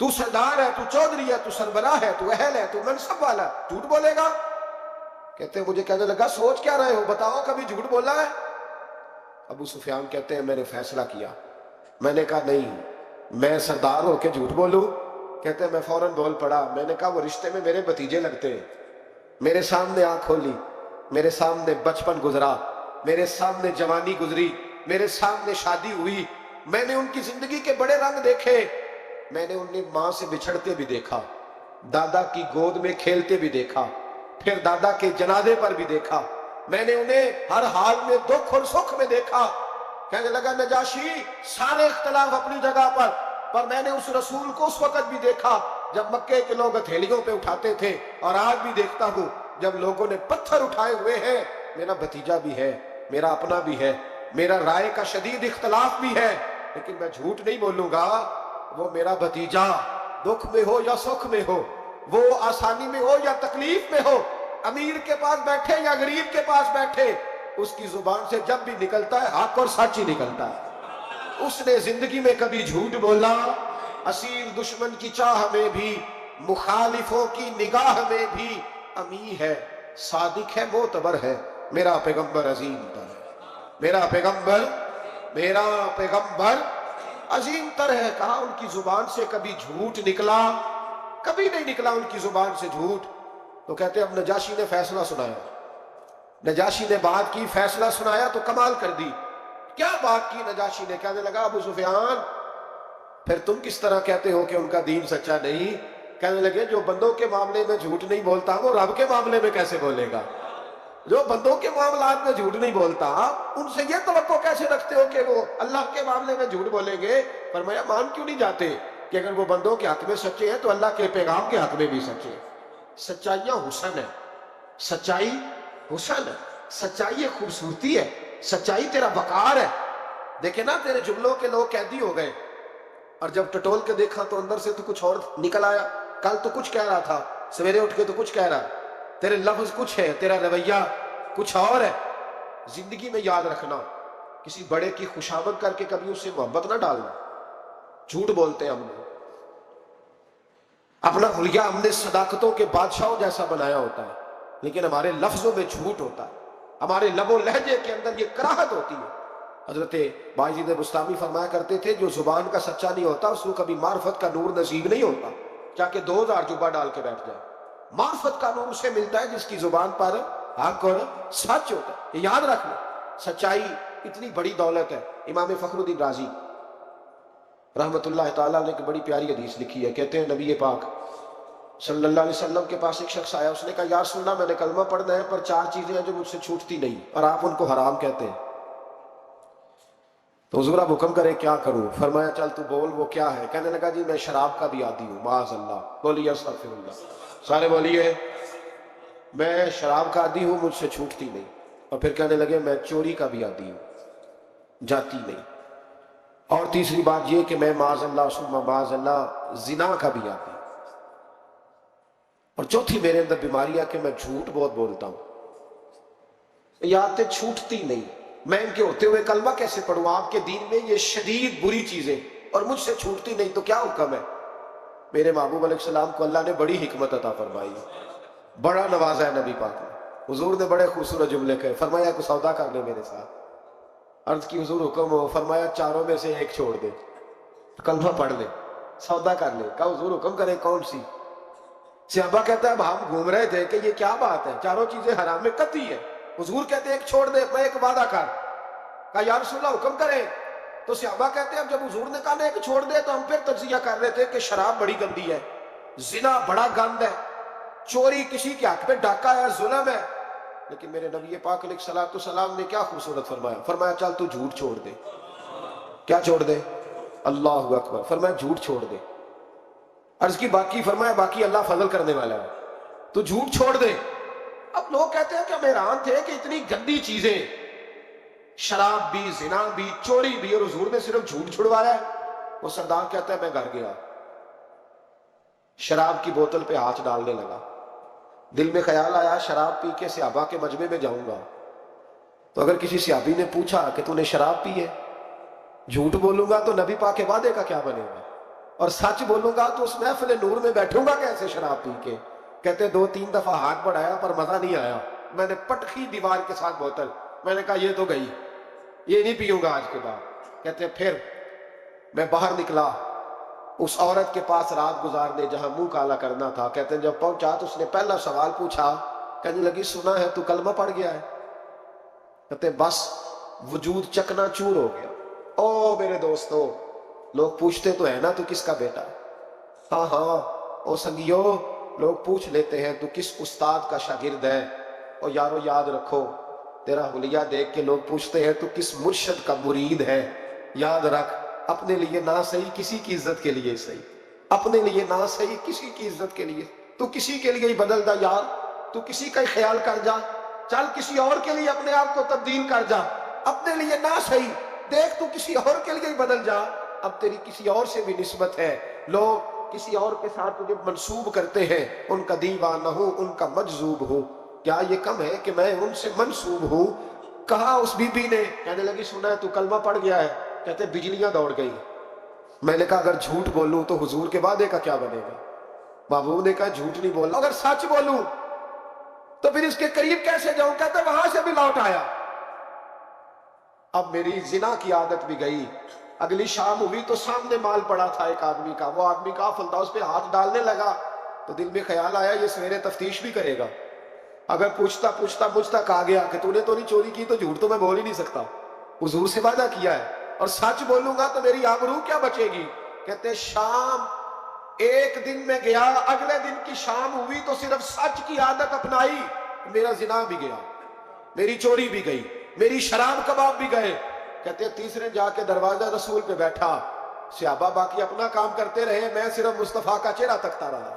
Speaker 1: تو سردار ہے، تو چودھری ہے، تو سربراہ ہے، تو اہل ہے، تو منصب والا ہے، جھوٹ بولے گا؟ کہتے ہیں مجھے کہنے لگا سوچ کیا رہے ہو، بتاؤ کبھی جھوٹ بولا ہے؟ ابو سفیان کہتے ہیں میں نے فیصلہ کیا، میں نے کہا نہیں میں سردار ہو کے جھوٹ بولوں؟ کہتے ہیں میں فوراً بول پڑا، میں نے کہا وہ رشتے میں میرے بھتیجے لگتے ہیں، میرے سامنے آنکھ کھولی، میرے سامنے بچپن گزرا، میرے سامنے جوانی گزری، میرے سامنے شادی ہوئی، میں نے ان کی زندگی کے بڑے رنگ دیکھے، میں نے انہیں ماں سے بچھڑتے بھی دیکھا، دادا کی گود میں کھیلتے بھی دیکھا، پھر دادا کے جنازے پر بھی دیکھا، میں نے انہیں ہر حال میں دکھ اور سکھ میں دیکھا۔ کہنے لگا نجاشی سارے اختلاف اپنی جگہ پر میں نے اس رسول کو اس وقت بھی دیکھا جب مکے کے لوگ ہتھیلیوں پہ اٹھاتے تھے، اور آج بھی دیکھتا ہوں جب لوگوں نے پتھر اٹھائے ہوئے ہیں، میرا بھتیجا بھی ہے، میرا اپنا بھی ہے، میرا رائے کا شدید اختلاف بھی ہے، لیکن میں جھوٹ نہیں بولوں گا۔ وہ میرا بھتیجا دکھ میں ہو یا سکھ میں ہو، وہ آسانی میں ہو یا تکلیف میں ہو، امیر کے پاس بیٹھے یا غریب کے پاس بیٹھے، اس کی زبان سے جب بھی نکلتا ہے حق اور سچ ہی نکلتا ہے۔ اس نے زندگی میں کبھی جھوٹ بولا؟ اسیر دشمن کی چاہ میں بھی، مخالفوں کی نگاہ میں بھی امی ہے، صادق ہے، معتبر ہے، میرا پیغمبر عظیم تر ہے، میرا پیغمبر عظیم تر ہے. کہا ان کی زبان سے کبھی جھوٹ نکلا؟ کبھی نہیں نکلا ان کی زبان سے جھوٹ. تو کہتے اب نجاشی نے فیصلہ سنایا. نجاشی نے بات کی، فیصلہ سنایا تو کمال کر دی. کیا بات کی نجاشی نے؟ کہنے لگا ابو سفیان پھر تم کس طرح کہتے ہو کہ ان کا دین سچا نہیں؟ کہنے لگے جو بندوں کے معاملے میں جھوٹ نہیں بولتا وہ رب کے معاملے میں کیسے بولے گا؟ جو بندوں کے معاملات میں جھوٹ نہیں بولتا ان سے یہ توقع کیسے رکھتے ہو کہ وہ اللہ کے معاملے میں جھوٹ بولیں گے؟ فرمایا مان کیوں نہیں جاتے کہ اگر وہ بندوں کے حق میں سچے ہیں تو اللہ کے پیغام کے حق میں بھی سچے ہیں. سچائیاں حسن ہے، سچائی حسن ہے، سچائی ایک خوبصورتی ہے، سچائی تیرا وقار ہے. دیکھیں نا تیرے جملوں کے لوگ قیدی ہو گئے اور جب ٹٹول کے دیکھا تو اندر سے تو کچھ اور نکل آیا. کل تو کچھ کہہ رہا تھا، سویرے اٹھ کے تو کچھ کہہ رہا ہے. تیرے لفظ کچھ ہے، تیرا رویہ کچھ اور ہے. زندگی میں یاد رکھنا کسی بڑے کی خوشامد کر کے کبھی اس سے محبت نہ ڈالنا. جھوٹ بولتے ہیں ہم نے، اپنا حلیہ ہم نے صداقتوں کے بادشاہوں جیسا بنایا ہوتا ہے لیکن ہمارے لفظوں میں جھوٹ ہوتا ہے، ہمارے لب و لہجے کے اندر یہ کراہت ہوتی ہے. حضرت بایزید بستامی فرمایا کرتے تھے جو زبان کا سچا نہیں ہوتا اس کو کبھی معرفت کا نور نصیب نہیں ہوتا، چاہے کہ 2000 جبہ ڈال کے بیٹھ جائے. معرفت کا نور اسے ملتا ہے جس کی زبان پر حق اور سچ ہوتا ہے. یہ یاد رکھنا، سچائی اتنی بڑی دولت ہے. امام فخر الدین رازی رحمت اللہ تعالیٰ نے ایک بڑی پیاری حدیث لکھی ہے. کہتے ہیں نبی پاک صلی اللہ علیہ وسلم کے پاس ایک شخص آیا. اس نے کہا یا رسول اللہ میں نے کلمہ پڑھنا ہے پر 4 چیزیں ہیں جو مجھ سے چھوٹتی نہیں اور آپ ان کو حرام کہتے ہیں. تو حضور آپ حکم کرے کیا کروں؟ فرمایا چل تو بول وہ کیا ہے؟ کہنے لگا جی میں شراب کا بھی عادی ہوں. معاذ اللہ. بولیے استغفر اللہ. سارے بولیے میں شراب کا عادی ہوں مجھ سے چھوٹتی نہیں. اور پھر کہنے لگے میں چوری کا بھی عادی ہوں، جاتی نہیں. اور تیسری بات یہ کہ میں معاذ اللہ ثم معاذ اللہ زنا کا بھی عادی ہوں. اور چوتھی میرے اندر بیماری ہے کہ میں جھوٹ بہت بولتا ہوں. یہ عادتیں چھوٹتی نہیں. میں ان کے ہوتے ہوئے کلمہ کیسے پڑھوں؟ آپ کے دین میں یہ شدید بری چیزیں اور مجھ سے چھوٹتی نہیں تو کیا حکم ہے؟ میرے محبوب علیہ السلام کو اللہ نے بڑی حکمت عطا فرمائی، بڑا نوازا ہے نبی پاک نے. حضور نے بڑے خوبصورت جملے کہے. فرمایا کو سودا کر لے میرے ساتھ. عرض کی حضور حکم ہو. فرمایا چاروں میں سے ایک چھوڑ دے، کلمہ پڑھ لے، سودا کر لے. کہا حضور حکم کرے کون سی؟ صحابہ کہتا ہے اب ہم گھوم رہے تھے کہ یہ کیا بات ہے، چاروں چیزیں حرام میں قطعی ہے. حضور کہتے ہیں ایک چھوڑ دے. میں ایک وعدہ کر. کہا یا رسول اللہ حکم کرے. تو صحابہ کہتے ہیں اب جب حضور نے کہا نا ایک چھوڑ دے تو ہم پھر تجزیہ کر رہے تھے کہ شراب بڑی گندی ہے، زنا بڑا گند ہے، چوری کسی کے حق میں ڈاکہ ہے، ظلم ہے. لیکن میرے نبی پاک علیہ الصلوۃ والسلام نے کیا خوبصورت فرمایا. فرمایا چل تو جھوٹ چھوڑ دے. کیا چھوڑ دے؟ اللہ اکبر. فرمایا جھوٹ چھوڑ دے. عرض کی باقی؟ فرمایا باقی اللہ فضل کرنے والا ہے، تو جھوٹ چھوڑ دے. اب لوگ کہتے ہیں کہ ہم حیران تھے کہ اتنی گندی چیزیں، شراب بھی، زنا بھی، چوری بھی، اور حضور نے صرف جھوٹ چھڑوایا ہے. وہ سردار کہتا ہے میں گھر گیا، شراب کی بوتل پہ ہاتھ ڈالنے لگا. دل میں خیال آیا شراب پی کے صحابہ کے مجمع میں جاؤں گا تو اگر کسی صحابی نے پوچھا کہ تو نے شراب پی ہے، جھوٹ بولوں گا تو نبی پاک کے وعدے کا کیا بنے گا، اور سچ بولوں گا تو اس محفل نور میں بیٹھوں گا کیسے شراب پی کے؟ کہتے 2-3 دفعہ ہاتھ بڑھایا پر مزہ نہیں آیا. میں نے پٹخی دیوار کے ساتھ بوتل، میں نے کہا یہ تو گئی، یہ نہیں پیوں گا آج کے بعد. کہتے پھر میں باہر نکلا اس عورت کے پاس رات گزارنے جہاں منہ کالا کرنا تھا. کہتے ہیں جب پہنچا تو اس نے پہلا سوال پوچھا. کہنے لگی سنا ہے تو کلمہ پڑھ گیا ہے. کہتے بس وجود چکنا چور ہو گیا. او میرے دوستو، لوگ پوچھتے تو ہے نا تو کس کا بیٹا؟ ہاں ہاں او سنگیو، لوگ پوچھ لیتے ہیں تو کس استاد کا شاگرد ہے. اور یارو یاد رکھو تیرا حلیہ دیکھ کے لوگ پوچھتے ہیں تو کس مرشد کا مرید ہے. یاد رکھ اپنے لیے نہ صحیح کسی کی عزت کے لیے صحیح، اپنے لیے نہ صحیح کسی کی عزت کے لیے. تو کسی کے لیے ہی بدل جا یار، تو کسی کا ہی خیال کر جا. چل کسی اور کے لیے اپنے آپ کو تبدیل کر جا. اپنے لیے نہ صحیح دیکھ تو کسی اور کے لیے ہی بدل جا. اب تیری کسی اور سے بھی نسبت ہے، لوگ کسی اور کے ساتھ تجھے منسوب کرتے ہیں. ان کا دیوانہ ہوں، ان کا مجذوب ہوں. کیا یہ کم ہے کہ میں ان سے منسوب ہوں؟ کہا اس بی بی نے. کہنے لگی سنا ہے تو کلمہ پڑھ گیا ہے. کہتے بجلیاں دوڑ گئی. میں نے کہا اگر جھوٹ بولوں تو حضور کے وعدے کا کیا بنے گا؟ محبوب نے کہا جھوٹ نہیں بولنا، اگر سچ بولوں تو پھر اس کے قریب کیسے جاؤں؟ کہتے وہاں سے بھی لوٹ آیا. اب میری زنا کی عادت بھی گئی، اگلی شام ہوئی تو سامنے مال پڑا تھا ایک آدمی کا، وہ آدمی غافل تھا، اس پہ ہاتھ ڈالنے لگا تو دل میں خیال آیا یہ سویرے تفتیش بھی کرے گا، اگر پوچھتا پوچھتا پوچھتا کہا گیا کہ تو نے تو نہیں چوری کی تو جھوٹ تو میں بول ہی نہیں سکتا، حضور سے وعدہ کیا ہے اور سچ بولوں گا تو میری آبرو کیا بچے گی؟ کہتے شام ایک دن میں گیا، اگلے دن کی شام ہوئی تو صرف سچ کی عادت اپنائی، میرا زنا بھی گیا، میری چوری بھی گئی، میری شراب کباب بھی گئے۔ کہتے تیسرے جا کے دروازہ رسول پہ بیٹھا، صحابہ باقی اپنا کام کرتے رہے، میں صرف مصطفیٰ کا چہرہ تکتا رہا،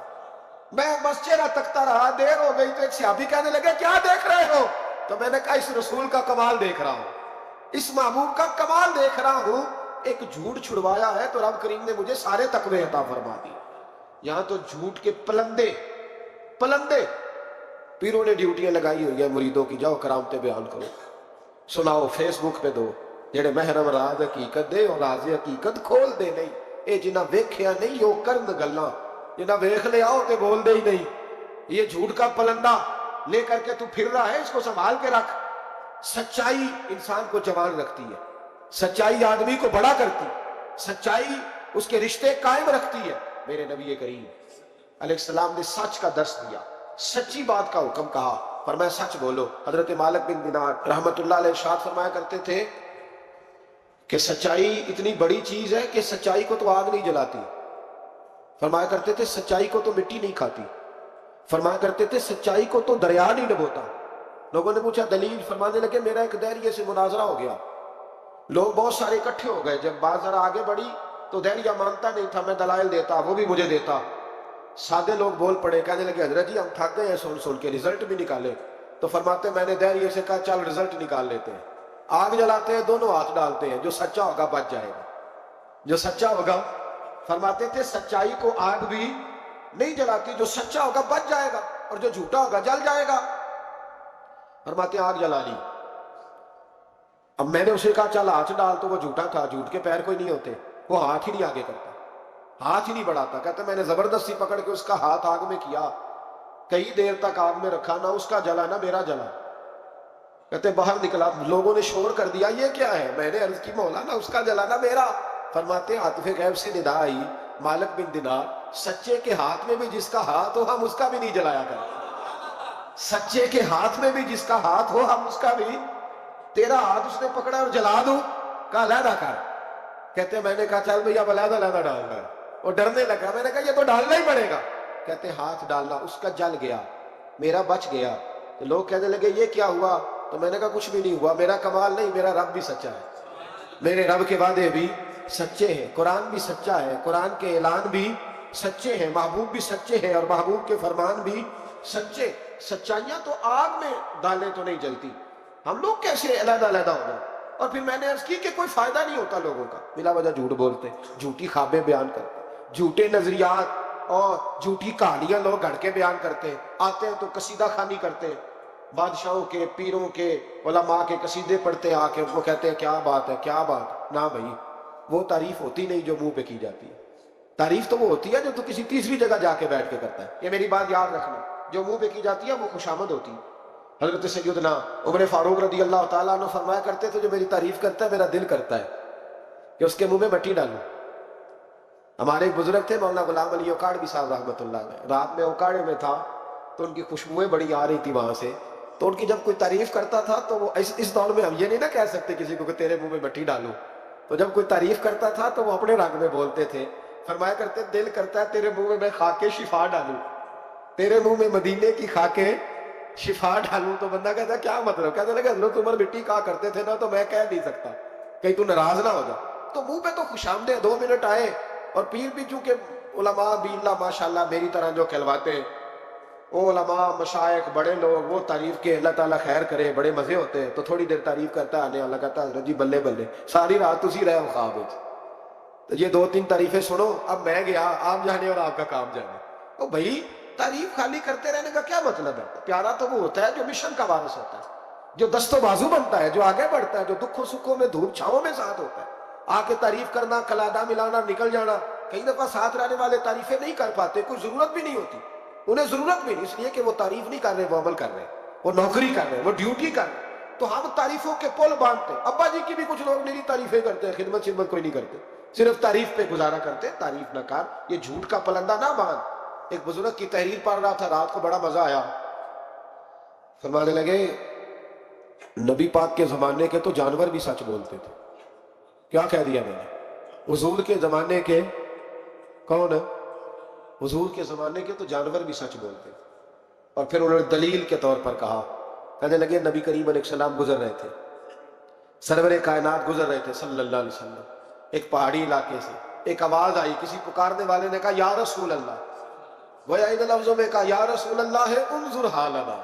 Speaker 1: میں بس چہرہ تکتا رہا۔ دیر ہو گئی تو ایک صحابی کہنے لگے کیا دیکھ رہے ہو؟ تو میں نے کہا اس رسول کا کمال دیکھ رہا ہوں، اس محبوب کا کمال دیکھ رہا ہوں، ایک جھوٹ چھڑوایا ہے تو رب کریم نے مجھے سارے تقوی عطا فرما دی۔ یہاں تو جھوٹ کے پلندے پیروں نے ڈیوٹیاں لگائی ہوئی ہے مریدوں کی، جاؤ کرامتیں بیان کرو، سناؤ، فیس بک پہ دو، جڑے محرم راز حقیقت دے اور راز حقیقت کھول دے نہیں، اے جنہ ویکھیا نہیں وہ کرن گلاں، جنہ ویکھ لیا ہو تے بول دے ہی نہیں۔ یہ جھوٹ کا پلندہ لے کر کے تو پھر رہا ہے، اس کو سنبھال کے رکھ۔ سچائی انسان کو جوان رکھتی ہے، سچائی آدمی کو بڑا کرتی، سچائی اس کے رشتے قائم رکھتی ہے۔ میرے نبی کریم علیہ السلام نے سچ کا درس دیا، سچی بات کا حکم کہا، فرمایا سچ بولو۔ حضرت مالک بن دینار رحمت اللہ علیہ ارشاد فرمایا کرتے تھے کہ سچائی اتنی بڑی چیز ہے کہ سچائی کو تو آگ نہیں جلاتی، فرمایا کرتے تھے سچائی کو تو مٹی نہیں کھاتی، فرمایا کرتے تھے سچائی کو تو دریا نہیں ڈبوتا۔ لوگوں نے پوچھا دلیل، فرمانے لگے میرا ایک دہریے سے مناظرہ ہو گیا، لوگ بہت سارے اکٹھے ہو گئے، جب بات ذرا آگے بڑھی تو دہریہ مانتا نہیں تھا، میں دلائل دیتا، وہ بھی مجھے دیتا، سادے لوگ بول پڑے، کہنے لگے حضرت جی ہم تھک گئے ہیں سن کے، رزلٹ بھی نکالے۔ تو فرماتے میں نے دہریے سے کہا چل رزلٹ نکال لیتے ہیں، آگ جلاتے ہیں، دونوں ہاتھ ڈالتے ہیں، جو سچا ہوگا بچ جائے گا، جو سچا ہوگا۔ فرماتے تھے سچائی کو آگ بھی نہیں جلاتی، جو سچا ہوگا بچ جائے گا اور جو جھوٹا ہوگا جل جائے گا۔ فرماتے ہیں آگ جلا لی، اب میں نے اسے کہا چل ہاتھ ڈال، تو وہ جھوٹا تھا، جھوٹ کے پیر کوئی نہیں ہوتے، وہ ہاتھ ہی نہیں آگے کرتا، ہاتھ ہی نہیں بڑھاتا۔ کہتے میں نے زبردستی پکڑ کے اس کا ہاتھ آگ میں کیا، کئی دیر تک آگ میں رکھا، نہ اس کا جلا نہ میرا جلا۔ کہتے باہر نکلا، لوگوں نے شور کر دیا یہ کیا ہے؟ میں نے عرض کی مولا نہ اس کا جلا نہ میرا۔ فرماتے عاطف غیب سے ندا آئی، مالک بن دینار سچے کے ہاتھ میں بھی جس کا ہاتھ ہو ہم اس کا بھی نہیں جلایا کرتے، سچے کے ہاتھ میں بھی جس کا ہاتھ ہو ہم اس کا بھی۔ تیرا ہاتھ اس نے پکڑا اور جلا دوں، کہا علیحدہ کر۔ کہتے میں نے کہا چل بھئی اب علیحدہ ڈالنا ہے، وہ ڈرنے لگا، میں نے کہا یہ تو ڈالنا ہی پڑے گا۔ کہتے ہاتھ ڈالنا، اس کا جل گیا، میرا بچ گیا۔ تو لوگ کہنے لگے یہ کیا ہوا؟ تو میں نے کہا کچھ بھی نہیں ہوا، میرا کمال نہیں، میرا رب بھی سچا ہے، میرے رب کے وعدے بھی سچے ہیں، قرآن بھی سچا ہے، قرآن کے اعلان بھی سچے ہیں، محبوب بھی سچے ہیں اور محبوب کے فرمان بھی سچے۔ سچائیاں تو آگ میں ڈالیں تو نہیں جلتی، ہم لوگ کیسے علیحدہ علیحدہ ہو جائیں؟ اور پھر میں نے عرض کی کہ کوئی فائدہ نہیں ہوتا لوگوں کا، بلا وجہ جھوٹ بولتے، جھوٹی خوابیں بیان کرتے، جھوٹے نظریات اور جھوٹی کہانیاں لوگ گھڑ کے بیان کرتے، آتے ہیں تو قصیدہ خوانی کرتے، بادشاہوں کے، پیروں کے، علماء کے قصیدے پڑھتے آ کے ان کو کہتے ہیں کیا بات ہے کیا بات۔ نہ بھائی وہ تعریف ہوتی نہیں جو منہ پہ کی جاتی ہے، تعریف تو وہ ہوتی ہے جو تو کسی تیسری جگہ جا کے بیٹھ کے کرتا ہے۔ یہ میری بات یاد رکھنا، جو منہ پہ کی جاتی ہے وہ خوشامد ہوتی ہے۔ حضرت سیدنا عمر فاروق رضی اللہ تعالیٰ عنہ فرمایا کرتے تھے جو میری تعریف کرتا ہے میرا دل کرتا ہے کہ اس کے منہ میں مٹی ڈالوں۔ ہمارے ایک بزرگ تھے مولانا غلام علی اوکاڑوی صاحب رحمۃ اللہ علیہ، رات میں اوکاڑے میں تھا تو ان کی خوشبوئیں بڑی آ رہی تھی وہاں سے، تو ان کی جب کوئی تعریف کرتا تھا تو وہ اس دور میں ہم یہ نہیں نہ کہہ سکتے کسی کو کہ تیرے منہ میں مٹی ڈالوں، تو جب کوئی تعریف کرتا تھا تو وہ اپنے رنگ میں بولتے تھے، فرمایا کرتے دل کرتا ہے تیرے منہ میں خاک شفا ڈالوں، تیرے منہ میں مدینے کی خاکیں شفا ڈالوں۔ تو بندہ کہتا کیا مطلب؟ کہتے لگے حضرت عمر مٹی کہا کرتے تھے نا، تو میں کہہ نہیں سکتا کہیں تو ناراض نہ ہو جا، تو منہ پہ تو خوش آمدید 2 منٹ آئے، اور پیر بھی چونکہ علماء بھی اللہ ماشاءاللہ میری طرح جو کہلواتے ہیں، وہ علماء مشائخ بڑے لوگ، وہ تعریف کے اللہ تعالیٰ خیر کرے، بڑے مزے ہوتے ہیں، تو تھوڑی دیر تعریف کرتا ہے، آنے والا کہتا ہے حضرت جی بلے بلے، ساری رات اسی رہے ہو خواب ہے۔ تو یہ 2-3 تعریفیں سنو، اب میں گیا، آپ جانے اور آپ کا کام جانے۔ تو بھائی تعریف خالی کرتے رہنے کا کیا مطلب ہے؟ پیارا تو وہ ہوتا ہے جو مشن کا وارث ہوتا ہے، جو دست و بازو بنتا ہے، جو آگے بڑھتا ہے، جو دکھوں سکھوں میں دھوپ چھاؤں میں ساتھ ہوتا ہے۔ آ کے تعریف کرنا، کلادہ ملانا، نکل جانا، کئی دفعہ ساتھ رہنے والے تعریفیں نہیں کر پاتے، کوئی ضرورت بھی نہیں ہوتی، انہیں ضرورت بھی نہیں، اس لیے کہ وہ تعریف نہیں کر رہے، وہ عمل کر رہے، وہ نوکری کر رہے، وہ ڈیوٹی کر رہے۔ تو ہم تعریفوں کے پل باندھتے. ابا جی کی بھی کچھ لوگ میری تعریفیں کرتے ہیں, خدمت خدمت کوئی نہیں کرتے, صرف تعریف پہ گزارا کرتے. تعریف نہ کر, یہ جھوٹ کا پلندہ نہ باندھ. ایک بزرگ کی تحریر پڑھ رہا تھا رات کو, بڑا مزہ آیا. فرمانے لگے نبی پاک کے زمانے کے تو جانور بھی سچ بولتے تھے. کیا کہہ دیا میں نے؟ حضور کے زمانے کے کون ہے؟ حضور کے زمانے کے تو جانور بھی سچ بولتے تھے. اور پھر انہوں نے دلیل کے طور پر کہا, کہنے لگے نبی کریم علیہ السلام گزر رہے تھے, سرور کائنات گزر رہے تھے صلی اللہ علیہ وسلم, ایک پہاڑی علاقے سے ایک آواز آئی, کسی پکارنے والے نے کہا یا رسول اللہ. گویا ان لفظوں میں کہا یا رسول اللہ ہے انظر حالنا.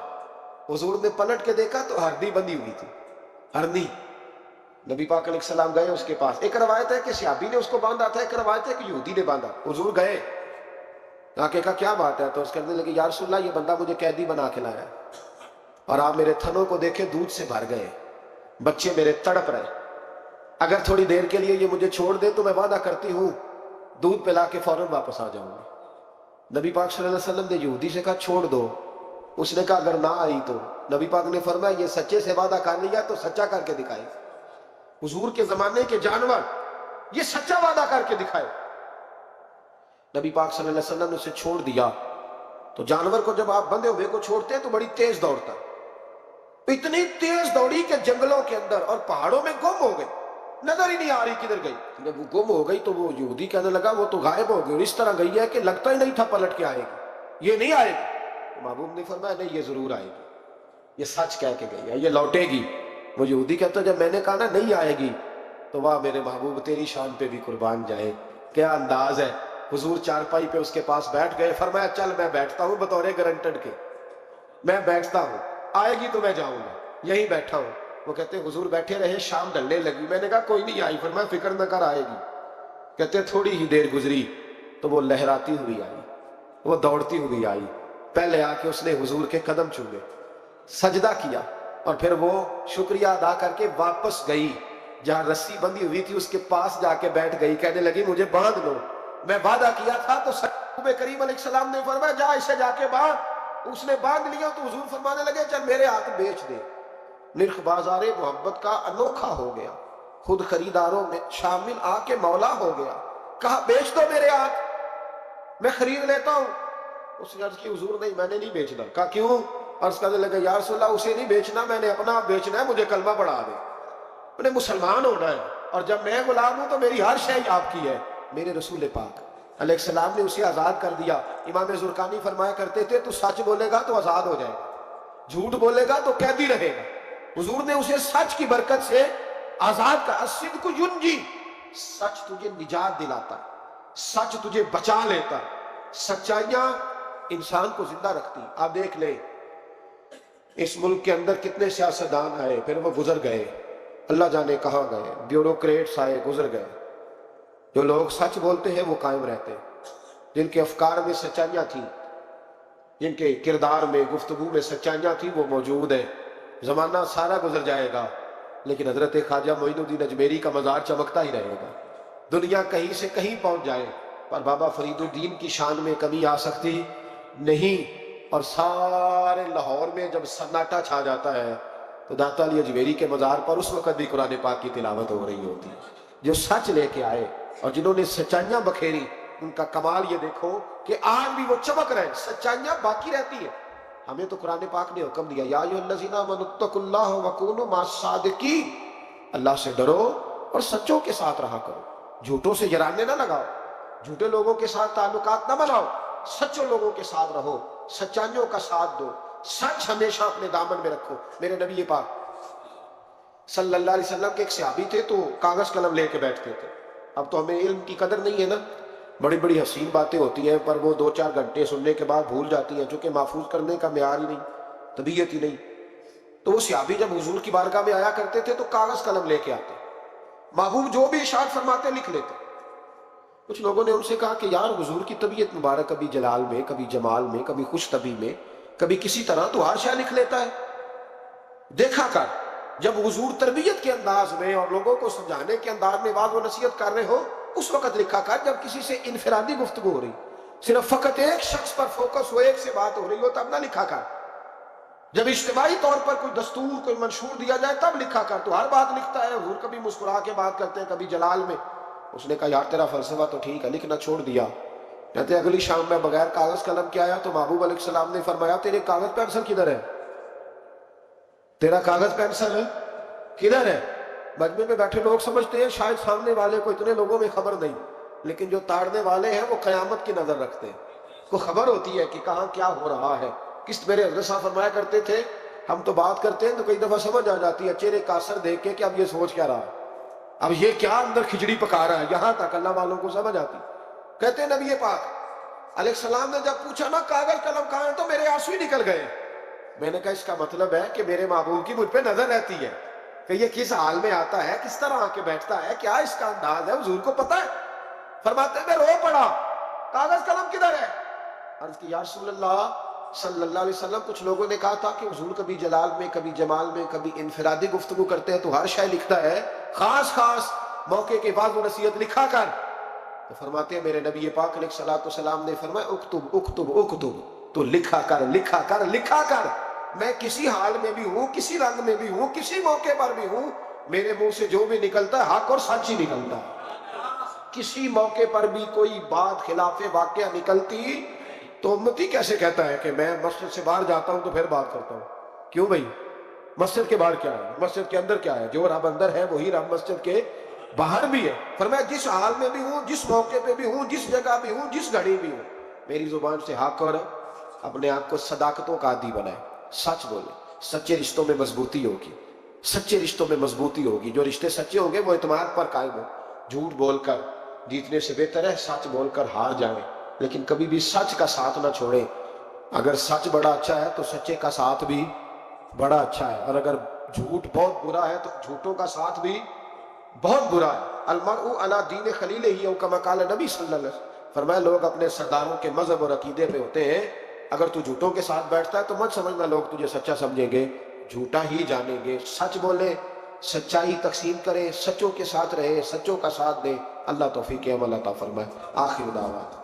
Speaker 1: حضور نے پلٹ کے دیکھا تو ہرنی بندھی ہوئی تھی, ہرنی. نبی پاک علیہ السلام گئے اس کے پاس. ایک روایت ہے کہ صحابی نے اس کو باندھا تھا, ایک روایت ہے کہ یہودی نے باندھا. حضور گئے, آ کے کہا کیا بات ہے؟ تو اس کہنے لگے یا رسول اللہ یہ بندہ مجھے قیدی بنا کے لایا ہے, اور آپ میرے تھنوں کو دیکھیں دودھ سے بھر گئے, بچے میرے تڑپ رہے, اگر تھوڑی دیر کے لیے یہ مجھے چھوڑ دے تو میں وعدہ کرتی ہوں دودھ پلا کے فوراً واپس آ جاؤں گی. نبی پاک صلی اللہ علیہ وسلم نے یہودی سے کہا چھوڑ دو. اس نے کہا اگر نہ آئی تو. نبی پاک نے فرمایا یہ سچے سے وعدہ کر لیا تو سچا کر کے دکھائے. حضور کے زمانے کے جانور یہ سچا وعدہ کر کے دکھائے. نبی پاک صلی اللہ علیہ وسلم نے اسے چھوڑ دیا. تو جانور کو جب آپ بندے ہوئے کو چھوڑتے ہیں تو بڑی تیز دوڑتا, اتنی تیز دوڑی کہ جنگلوں کے اندر اور پہاڑوں میں گم ہو گئی, نظر ہی نہیں آ رہی کدھر گئی. جب وہ گم ہو گئی تو وہ یہودی کہنے لگا وہ تو غائب ہو گئی, اور اس طرح گئی ہے کہ لگتا ہی نہیں تھا پلٹ کے آئے گی, یہ نہیں آئے گی. محبوب نے فرمایا نہیں یہ ضرور آئے گی, یہ سچ کہہ کے گئی ہے, یہ لوٹے گی. وہ یہودی کہتا جب میں نے کہا نا نہیں آئے گی تو واہ میرے محبوب تیری شان پہ بھی قربان جائے, کیا انداز ہے. حضور چارپائی پہ اس کے پاس بیٹھ گئے, فرمایا چل میں بیٹھتا ہوں بطور گارنٹر کے, میں بیٹھتا ہوں, آئے گی تو میں جاؤں گا, یہیں بیٹھا ہوں. وہ کہتے ہیں حضور بیٹھے رہے, شام ڈلنے لگی. میں نے کہا کوئی نہیں آئی. فرمایا فکر نہ کر آئے گی. کہتے ہیں تھوڑی ہی دیر گزری تو وہ لہراتی ہوئی آئی, وہ دوڑتی ہوئی آئی. پہلے آ کے اس نے حضور کے قدم چومے, سجدہ کیا, اور پھر وہ شکریہ ادا کر کے واپس گئی. جہاں رسی بندھی ہوئی تھی اس کے پاس جا کے بیٹھ گئی, کہنے لگی مجھے باندھ لو, میں وعدہ کیا تھا. تو نبی کریم علیہ السلام نے فرمایا جا اسے جا کے باندھ. اس نے باندھ لیا تو حضور فرمانے لگے چل میرے ہاتھ بیچ دے. نرخ بازار محبت کا انوکھا ہو گیا, خود خریداروں میں شامل آ کے مولا ہو گیا. کہا بیچ دو میرے ہاتھ, میں خرید لیتا ہوں. اس نے عرض کی حضور نہیں میں نے نہیں بیچنا. کہا کیوں؟ عرض کرنے لگا یا رسول اللہ اسے نہیں بیچنا, میں نے اپنا بیچنا ہے, مجھے کلمہ پڑھا دے, انہیں مسلمان ہونا ہے, اور جب میں غلام ہوں تو میری ہر شے آپ کی ہے. میرے رسول پاک علیہ السلام نے اسے آزاد کر دیا. امام زرقانی فرمایا کرتے تھے تو سچ بولے گا تو آزاد ہو جائے گا, جھوٹ بولے گا تو قیدی رہے گا. حضور نے اسے سچ کی برکت سے آزاد کر. الصدق ینجی, سچ تجھے نجات دلاتا, سچ تجھے بچا لیتا. سچائیاں انسان کو زندہ رکھتی. آپ دیکھ لیں اس ملک کے اندر کتنے سیاستدان آئے, پھر وہ گزر گئے, اللہ جانے کہاں گئے. بیوروکریٹس آئے, گزر گئے. جو لوگ سچ بولتے ہیں وہ قائم رہتے, جن کے افکار میں سچائیاں تھیں, جن کے کردار میں گفتگو میں سچائیاں تھیں وہ موجود ہیں. زمانہ سارا گزر جائے گا لیکن حضرت خواجہ معین الدین اجمیری کا مزار چمکتا ہی رہے گا. دنیا کہیں سے کہیں پہنچ جائے پر بابا فرید الدین کی شان میں کمی آ سکتی نہیں. اور سارے لاہور میں جب سناٹا چھا جاتا ہے تو داتا علی اجمیری کے مزار پر اس وقت بھی قرآن پاک کی تلاوت ہو رہی ہوتی. جو سچ لے کے آئے اور جنہوں نے سچائیاں بکھیری, ان کا کمال یہ دیکھو کہ آج بھی وہ چمک رہے ہیں, سچائیاں باقی رہتی ہیں. ہمیں تو قرآن پاک نے حکم دیا یا ایھا الذین آمنوا اتقوا اللہ وکونوا مع الصادقین, اللہ سے ڈرو اور سچوں کے ساتھ رہا کرو, جھوٹوں سے جرانے نہ لگاؤ, جھوٹے لوگوں کے ساتھ تعلقات نہ بناؤ, سچوں لوگوں کے ساتھ رہو, سچائیوں کا ساتھ دو, سچ ہمیشہ اپنے دامن میں رکھو. میرے نبی پاک صلی اللہ علیہ وسلم کے ایک صحابی تھے تو کاغذ قلم لے کے بیٹھتے تھے. اب تو ہمیں علم کی قدر نہیں ہے نا, بڑی بڑی حسین باتیں ہوتی ہیں پر وہ 2-4 گھنٹے سننے کے بعد بھول جاتی ہیں, چونکہ محفوظ کرنے کا معیار ہی نہیں, طبیعت ہی نہیں. تو وہ صحابی جب حضور کی بارگاہ میں آیا کرتے تھے تو کاغذ قلم لے کے آتے, محبوب جو بھی ارشاد فرماتے لکھ لیتے. کچھ لوگوں نے ان سے کہا کہ یار حضور کی طبیعت مبارک کبھی جلال میں, کبھی جمال میں, کبھی خوش طبی میں, کبھی کسی طرح, تو ہر شے لکھ لیتا ہے. دیکھا کر جب حضور تربیت کے انداز میں اور لوگوں کو سمجھانے کے انداز میں واعظ و نصیحت کر رہے ہو اس وقت لکھا کر. جب کسی سے انفرادی گفتگو ہو رہی, صرف فقط ایک شخص پر فوکس ہو, ایک سے بات ہو رہی ہو, تب نہ لکھا کر. جب اجتماعی طور پر کوئی دستور کوئی منشور دیا جائے تب لکھا کر، تو ہر بات لکھتا ہے، حضور کبھی مسکرا کے بات کرتے ہیں کبھی جلال میں۔ اس نے کہا یار تیرا فلسفہ تو ٹھیک ہے، لکھنا چھوڑ دیا۔ کہتے ہیں اگلی شام میں بغیر کاغذ قلم کے آیا تو محبوب علیہ السلام نے فرمایا تیرے کاغذ پینسل کدھر ہے؟ تیرا کاغذ پینسل کدھر ہے؟ مجمع میں بیٹھے لوگ سمجھتے ہیں شاید سامنے والے کو اتنے لوگوں میں خبر نہیں، لیکن جو تاڑنے والے ہیں وہ قیامت کی نظر رکھتے ہیں، کو خبر ہوتی ہے کہ کہاں کیا ہو رہا ہے۔ کس میرے حضرت صاحب فرمایا کرتے تھے ہم تو بات کرتے ہیں تو کئی دفعہ سمجھ آ جاتی ہے چہرے کا اثر دیکھ کے کہ اب یہ سوچ کیا رہا ہے، اب یہ کیا اندر کھچڑی پکا رہا ہے، یہاں تک اللہ والوں کو سمجھ آتی۔ کہتے ہیں نبی پاک علیہ السلام نے جب پوچھا نا کاغذ قلم کہاں ہے تو میرے آنسو ہی نکل گئے۔ میں نے کہا اس کا مطلب ہے کہ میرے محبوب کی مجھ پہ نظر رہتی ہے کہ یہ کس حال میں آتا ہے، کس طرح آ کے بیٹھتا ہے، کیا اس کا انداز ہے، حضور کو پتہ ہے۔ فرماتے ہیں میں رو پڑا، کاغذ قلم کدھر ہے؟ عرض کی یا رسول اللہ صلی اللہ علیہ وسلم کچھ لوگوں نے کہا تھا کہ حضور کبھی جلال میں کبھی جمال میں کبھی انفرادی گفتگو کرتے ہیں تو ہر شے لکھتا ہے، خاص خاص موقع کے بعد و نصیحت لکھا کر۔ تو فرماتے ہیں میرے نبی پاک علیہ الصلوۃ والسلام نے فرمایا اکتب اکتب اکتب، تو لکھا کر لکھا کر لکھا کر، میں کسی حال میں بھی ہوں، کسی رنگ میں بھی ہوں، کسی موقع پر بھی ہوں، میرے منہ سے جو بھی نکلتا ہے حق اور سچ ہی نکلتا ہے۔ کسی موقع پر بھی کوئی بات خلاف واقعہ نکلتی تو امتی کیسے کہتا ہے کہ میں مسجد سے باہر جاتا ہوں تو پھر بات کرتا ہوں؟ کیوں بھائی؟ مسجد کے باہر کیا ہے، مسجد کے اندر کیا ہے؟ جو رب اندر ہے وہی رب مسجد کے باہر بھی ہے۔ فرمایا جس حال میں بھی ہوں، جس موقع پہ بھی ہوں، جس جگہ بھی ہوں، جس گھڑی بھی ہوں، میری زبان سے حق اور اپنے آپ کو صداقتوں کا عادی بنائے، سچ بولے، سچے رشتوں میں مضبوطی ہوگی، سچے رشتوں میں مضبوطی ہوگی، جو رشتے سچے ہوں گے وہ اعتماد پر قائم ہو۔ جھوٹ بول کر جیتنے سے بہتر ہے سچ بول کر ہار جائیں، لیکن کبھی بھی سچ کا ساتھ نہ چھوڑیں۔ اگر سچ بڑا اچھا ہے تو سچے کا ساتھ بھی بڑا اچھا ہے، اور اگر جھوٹ بہت برا ہے تو جھوٹوں کا ساتھ بھی بہت برا ہے۔ المرء علی دین خلیلہ او کما قال نبی صلی اللہ علیہ وسلم، فرمایا لوگ اپنے سرداروں کے مذہب اور عقیدے پہ ہوتے ہیں، اگر تو جھوٹوں کے ساتھ بیٹھتا ہے تو مت سمجھنا لوگ تجھے سچا سمجھیں گے، جھوٹا ہی جانیں گے۔ سچ بولے، سچائی تقسیم کرے، سچوں کے ساتھ رہے، سچوں کا ساتھ دے۔ اللہ توفیق عمل عطا فرمائے۔ آخر دعوات